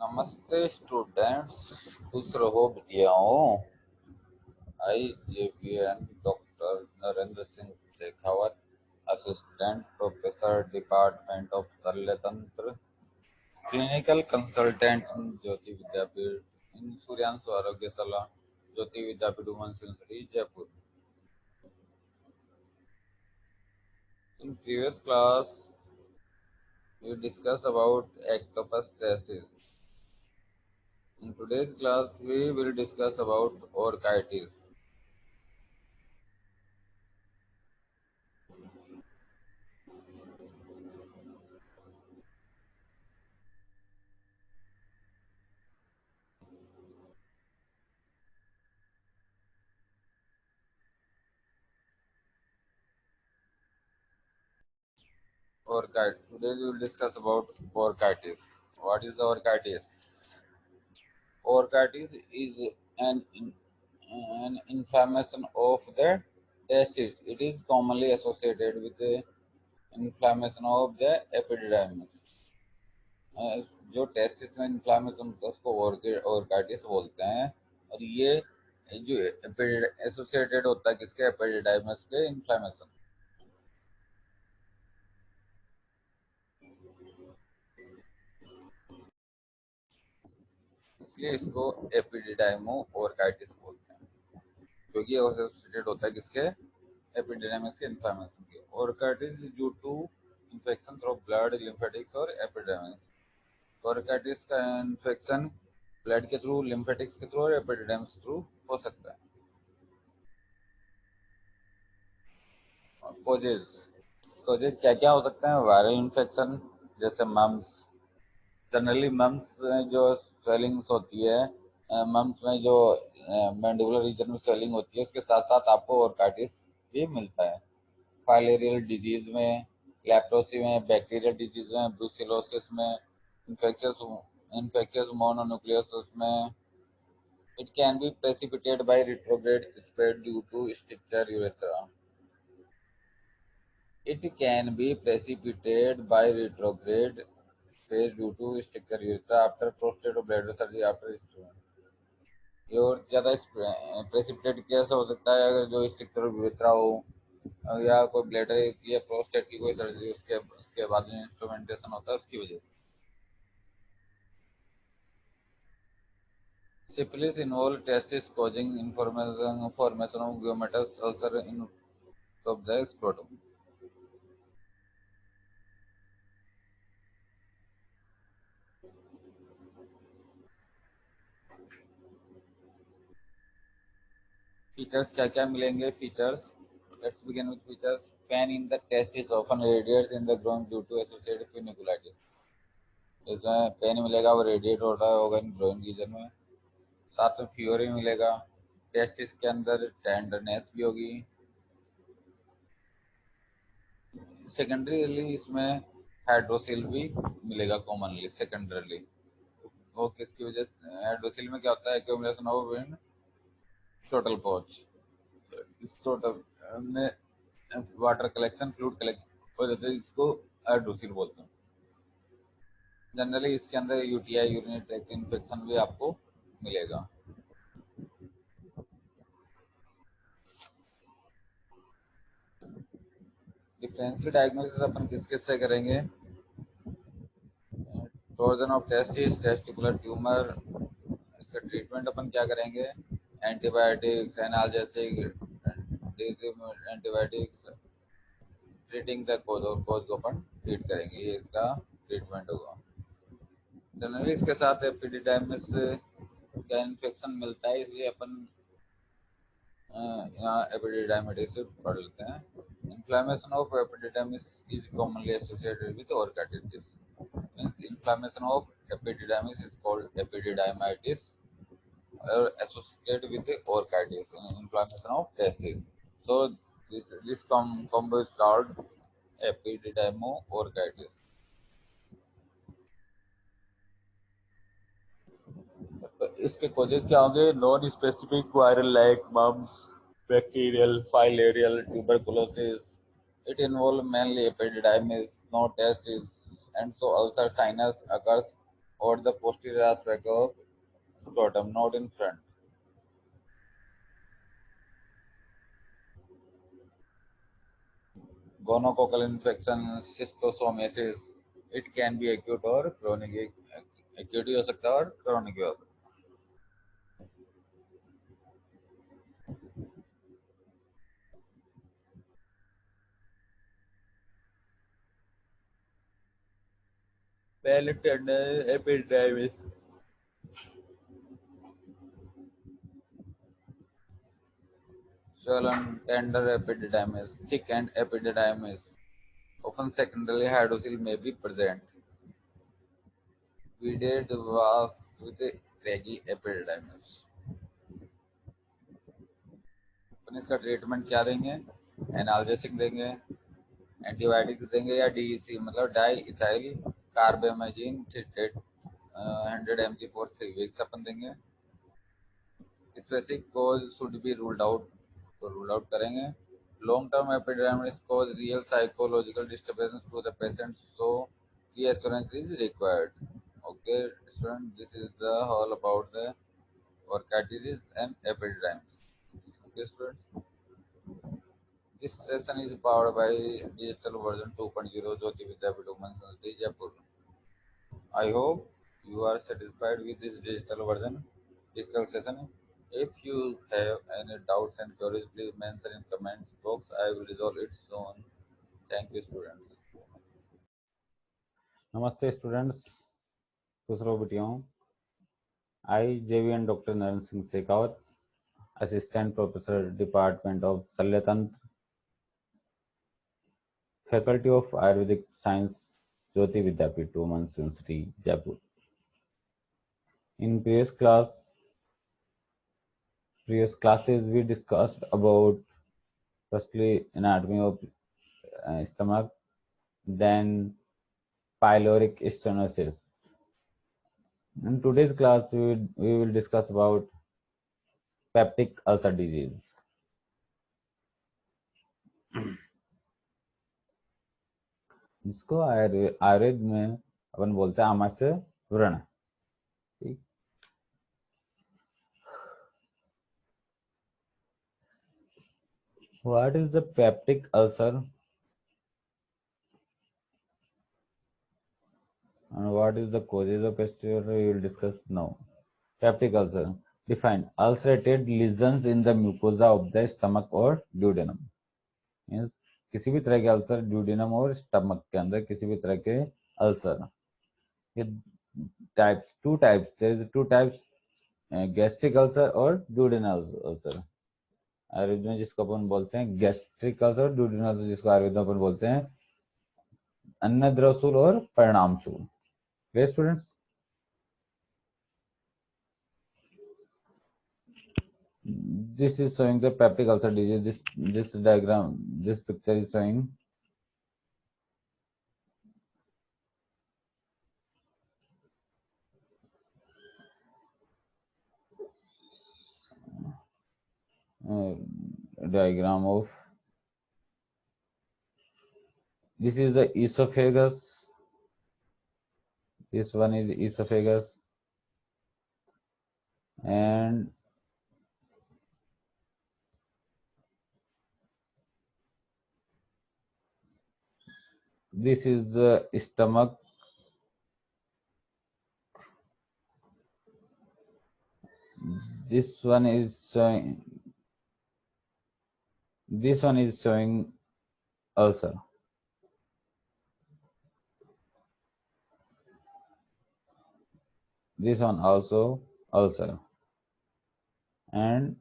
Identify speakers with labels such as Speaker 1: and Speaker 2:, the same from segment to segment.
Speaker 1: नमस्ते स्टूडेंट्स, खुश रहो बिटियाओं। IJVN doctor Narendra Singh Shekhawat, assistant professor department of Shalya Tantra, clinical consultant in Jyoti Vidyapeeth in Suryanshu Arogya Salah, Jyoti Vidyapeeth women's university Jaipur. In previous class, we discussed about ectopus testis. In today's class, we will discuss about orchitis. Orchitis. Today we will discuss about orchitis. What is orchitis? Orchitis is an inflammation of the testis. It is commonly associated with the inflammation of the epididymis. जो testis में inflammation होता है उसको orchitis बोलते हैं, और ये जो एसोसिएटेड होता है किसके, एपिडिडाइमिस के इन्फ्लामेशन। इसलिए इसको एपिडिडाइमो orchitis बोलते हैं, क्योंकि एसोसिएटेड होता है किसके, एपिडिडाइमिस के इन्फ्लामेशन के। orchitis due to infection through blood, lymphatics और एपिडिडाइमिस। orchitis का इन्फेक्शन ब्लड के थ्रू, लिम्फेटिक्स के थ्रू और एपिडिडाइमिस के थ्रू हो सकता है। कोजेज कोजेज क्या क्या हो सकते हैं? वायरल इन्फेक्शन जैसे मम्स। जनरली मम्स में जो स्वेलिंग्स होती है, मम्स में जो मैंडिबुलर रीजन में स्वेलिंग होती है, उसके साथ साथ आपको ऑर्काइटिस भी मिलता है। फाइलेरियल डिजीज में, लेप्रोसी में, बैक्टीरियल डिजीज में, ब्रूसिलोसिस में, इन्फेक्शियस इन्फेक्शियस मोनोन्यूक्लियोसिस में। It can be precipitated by retrograde spread due to stricture urethra. It can be precipitated by retrograde phase due to stricture urethra after prostate or bladder surgery after stone. ये और ज़्यादा precipitate कैसे हो सकता है? अगर जो स्ट्रक्चर urethra हो, या कोई ब्लैडर या प्रोस्टेट की कोई सर्जरी उसके बाद में इंस्ट्रूमेंटेशन होता है उसकी वजह से। Syphilis involves testis causing formation of gyomatous ulcer in of the scrotum. Features क्या क्या मिलेंगे? Features, let's begin with features. Pain in the testis often radiates in the groin due to associated funiculitis. इसमें pen मिलेगा, वो radiate हो रहा होगा इन groin reason में। साथ में फीवर भी मिलेगा। टेस्टिस के अंदर टेंडरनेस भी होगी। सेकेंडरीली इसमें हाइड्रोसिल भी मिलेगा कॉमनली सेकेंडरीली। वो किसकी वजह से? हाइड्रोसिल में क्या होता है? एक्यूमुलेशन ऑफ विंड शोटल पॉच। इस शोटल में वाटर कलेक्शन, फ्लूइड कलेक्शन हो जाता है, इसको हाइड्रोसिल बोलते हैं। जनरली इसके अंदर यूटीआई, यूरिनरी ट्रैक्ट इन्फेक्शन भी आपको मिलेगा। डिफरेंशियल डायग्नोसिस अपन किस किस से करेंगे? Torsion of testis, testicular tumour. इसका ट्रीटमेंट अपन क्या करेंगे? Antibiotics, analgesic, antibiotics, treating the cause, और कोज को अपन ट्रीट करेंगे, ये इसका ट्रीटमेंट होगा। जनरली इसके साथ एपिडिडाइमिस का इन्फेक्शन मिलता है, इसलिए अपन यहाँ एपिडिडाइमिटिस से पढ़ लेते हैं। Inflammation of epididymis is commonly associated with orchitis. Means inflammation of epididymis is called epididymitis, or associated with orchitis, inflammation of testis. So this combo is called epididymo orchitis. तो इसके कॉजेज क्या होंगे? Non specific viral like mumps, bacterial, filarial, tuberculosis. It involve mainly epididymis, no testis, and so ulcer sinus occurs or the posterior aspect of scrotum, not in front. Gonococcal infection, schistosomiasis, it can be acute or chronic. Acute भी हो सकता है और chronic भी हो सकता है. Palate tender epidermis. Swollen tender epidermis, thick and epidermis. Often secondary hydrocele may be present. Vided was with a craggy epidermis. अपन इसका ट्रीटमेंट क्या देंगे? एनाल्जेसिक देंगे, एंटीबायोटिक्स देंगे या डीईसी मतलब diethylcarbamazine treated 100 mg for 3 weeks अपन देंगे. Specific cause should be ruled out, तो रूल आउट करेंगे. Long term epidemics cause real psychological disturbance to the patient, so reassurance is required. Okay, student, this is the all about the orchitis and epidermis. Okay, students. This session is powered by digital version 2.0 Jyoti Vidyapeeth Women's University, Jaipur. I hope you are satisfied with this digital session. If you have any doubts and queries, please mention in comments box. I will resolve it soon. Thank you, students.
Speaker 2: नमस्ते students, खुश रहो बेटियों. I JVN doctor Narendra Singh Shekhawat, assistant professor department of Shalyatantra, faculty of Ayurvedic science, Jyoti Vidyapeeth women's university, Jaipur. In previous classes we discussed about firstly anatomy of stomach, then pyloric stenosis. In today's class we will discuss about peptic ulcer disease. जिसको आयुर्वेद में अपन बोलते हैं आमाशय व्रण. ठीक. What is the peptic ulcer and what is the causes of peptic ulcer we will discuss now. Peptic ulcer defined: ulcerated lesions in the mucosa of the stomach or duodenum. Means किसी भी तरह के ulcer duodenum और stomach के अंदर किसी भी तरह के अल्सर. ये two types, there is two types, gastric ulcer और ड्यूडेनल अल्सर. आयुर्वेद में जिसको अपन बोलते हैं गैस्ट्रिक अल्सर और ड्यूडेनल अल्सर जिसको आयुर्वेद में अपन बोलते हैं अन्नद्रवसूल और परिणामसूल. Clear students? This is showing the peptic ulcer disease. This diagram, this picture is showing diagram of, this is the esophagus, this one is esophagus, and this is the stomach. This one is showing ulcer. This one also ulcer, and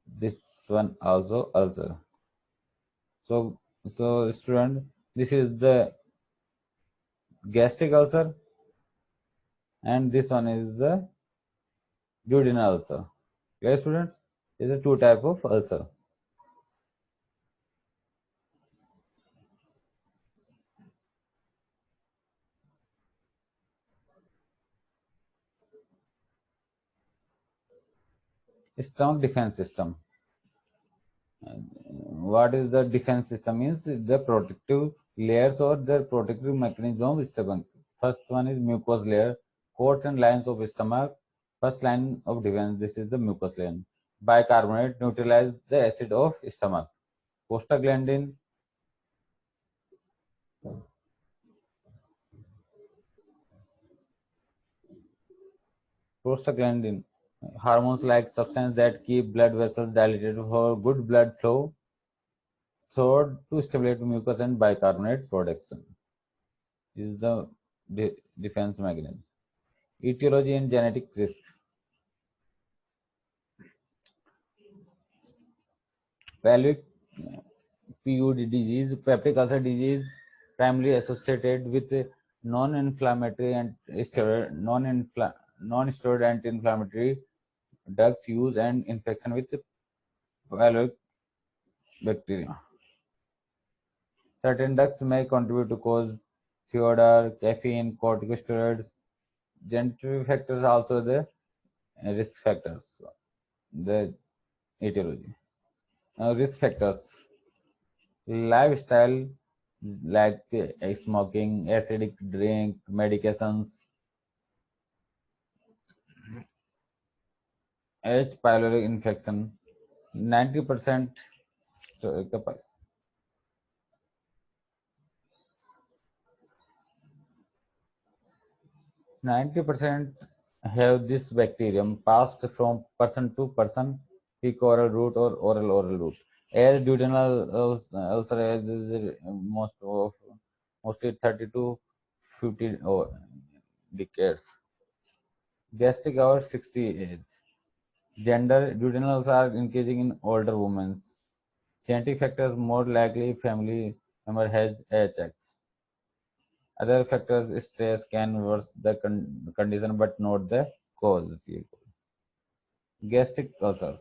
Speaker 2: this one also ulcer. So student, this is the gastric ulcer and this one is the duodenal ulcer. Okay, students, these are two type of ulcer. Stomach defense system. What is the defense system? Means the protective layers or the protective mechanism of stomach. First one is mucous layer, Codes and lines of stomach. First line of defense, this is the mucus line. Bicarbonate neutralize the acid of stomach. Prostaglandin, prostaglandin, hormones like substance that keep blood vessels dilated for good blood flow, thought to stimulate mucus and bicarbonate production. This is the defense mechanism. Etiology and genetic risk. Pelvic PUD disease, peptic ulcer disease, primarily associated with non-inflammatory and non-steroid anti-inflammatory drugs use and infection with pyloric bacteria. Certain drugs may contribute to cause theodore, caffeine, corticosteroids. Genetic factors also the risk factors. The etiology. Now, risk factors. Lifestyle like smoking, acidic drink, medications, H. pylori infection, 90% 90% have this bacterium passed from person to person, fecal oral route or oral route. As duodenal ulcer is mostly 30 to 50 decades. Gastric over 60 age. Gender, duodenals are increasing in older women. Genetic factors more likely family member has HX. Other factors, stress can worsen the condition but not the cause. Gastric ulcers.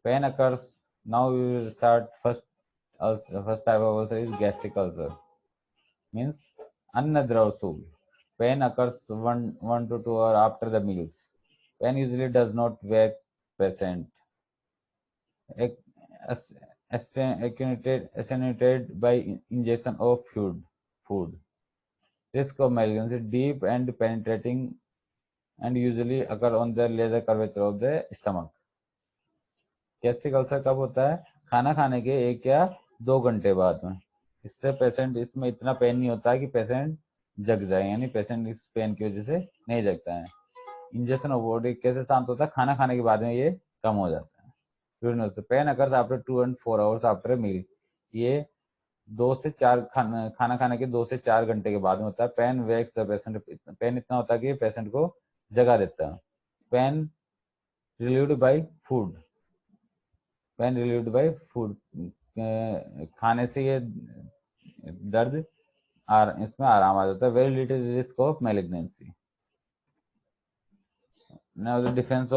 Speaker 2: Pain occurs. Now we will start first type of ulcer is gastric ulcer. Means annadrausul. Pain occurs 1 to 2 hours after the meals. Pain usually does not wake patient. Attenuated by ingestion of food. Risk of malignancy deep and penetrating and usually occur on the laser curvature of the stomach. Gastric ulcer कब होता है? खाना खाने के 1 या 2 घंटे बाद में. इससे पेशेंट इसमें इतना पेन नहीं होता है कि पेशेंट जग जाए, यानी पेशेंट इस पेन की वजह से नहीं जगता है. इंजेक्शन ऑफ बॉडी कैसे शांत होता है? खाना खाने के बाद में ये कम हो जाता है. Pain occurs after 2 and 4 hours after meal. ये 2 से 4 खाना खाने के 2 से 4 घंटे के बाद में होता है. Pain wakes the patient. Pain इतना होता है कि पेशेंट को जगा देता है. Pain relieved by food. Pain relieved by food. खाने से ये दर्द इसमें आराम आ जाता है. Very little risk of malignancy. Now the difference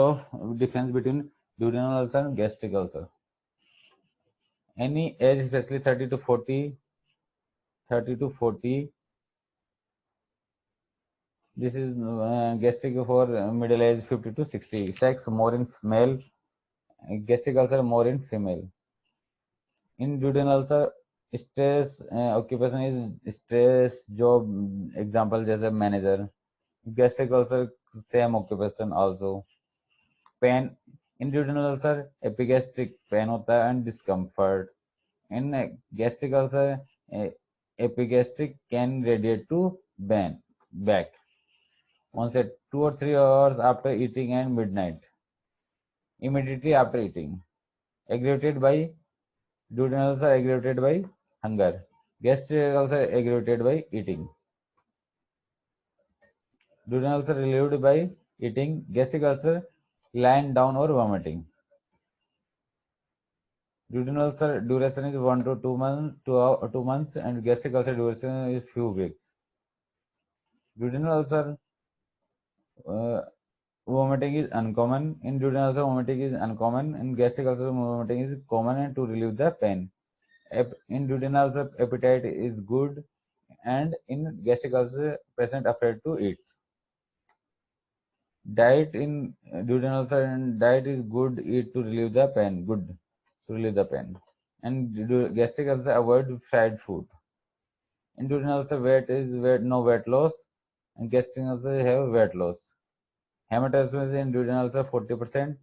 Speaker 2: between duodenal ulcer and gastric ulcer. Any age, especially 30 to 40. This is gastric for middle age 50 to 60. Sex more in male. Gastric ulcer more in female. In duodenal ulcer, stress occupation is stress job. Example जैसे manager. Gastric ulcer same occupation also. Pain in duodenal ulcer epigastric pain होता है and discomfort. In gastric ulcer epigastric can radiate to back. Onset 2 or 3 hours after eating and midnight. Immediately after eating. Aggravated by duodenal ulcer aggravated by hunger. Gastric ulcer aggravated by eating. Duodenal ulcer relieved by eating. Gastric ulcer lying down or vomiting. Duodenal ulcer duration is 1 to 2 months and gastric ulcer duration is few weeks. Duodenal ulcer vomiting is uncommon. In duodenal ulcer vomiting is uncommon. In gastric ulcer vomiting is common and to relieve the pain. In duodenal ulcer appetite is good and in gastric ulcer patient afraid to eat. Diet in duodenal ulcer and diet is good, eat to relieve the pain. Good to relieve the pain. And gastric ulcer avoid fried food. In duodenal ulcer no weight loss and gastric ulcer have weight loss. Hematemesis in duodenal ulcer 40%,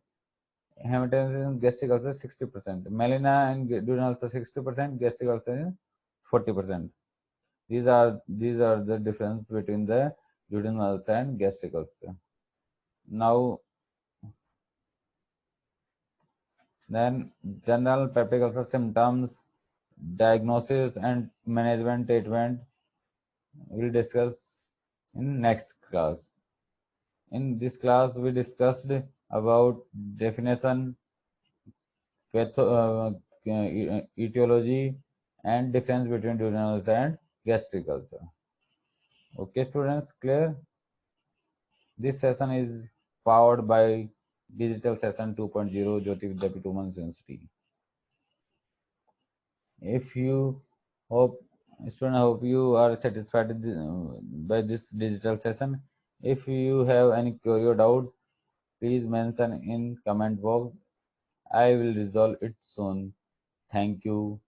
Speaker 2: hematemesis in gastric ulcer 60%, melena in duodenal ulcer 60%, gastric ulcer in 40%. These are the difference between the duodenal ulcer and gastric ulcer. Now then general peptic ulcer symptoms, diagnosis and management treatment we'll discuss in next class. In this class we discussed about definition, etiology and difference between duodenal ulcer and gastric ulcer. Okay students, clear? This session is powered by Digital Session 2.0 Jyoti Vidyapeeth Women's University. If you hope, student, hope you are satisfied by this digital session. If you have any query or doubts, please mention in comment box. I will resolve it soon. Thank you.